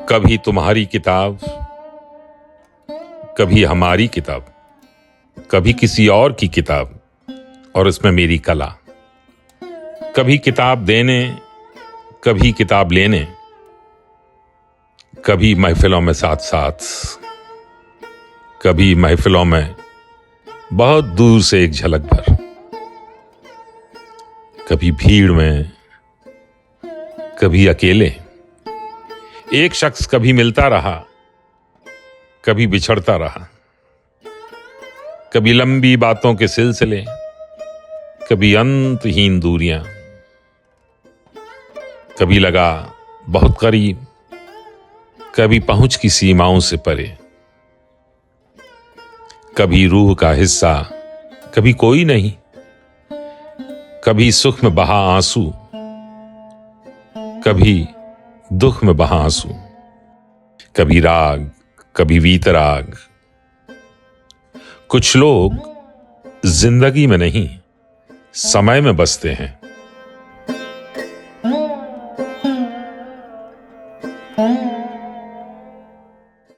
कभी तुम्हारी किताब, कभी हमारी किताब, कभी किसी और की किताब और उसमें मेरी कला। कभी किताब देने, कभी किताब लेने, कभी महफिलों में साथ साथ, कभी महफिलों में बहुत दूर से एक झलक भर, कभी भीड़ में, कभी अकेले। एक शख्स कभी मिलता रहा, कभी बिछड़ता रहा, कभी लंबी बातों के सिलसिले, कभी अंतहीन दूरियां। कभी लगा बहुत करीब, कभी पहुंच की सीमाओं से परे। कभी रूह का हिस्सा, कभी कोई नहीं। कभी सुख में बहा आंसू, कभी दुख में बहा आंसू। कभी राग, कभी वीतराग। कुछ लोग जिंदगी में नहीं, समय में बसते हैं।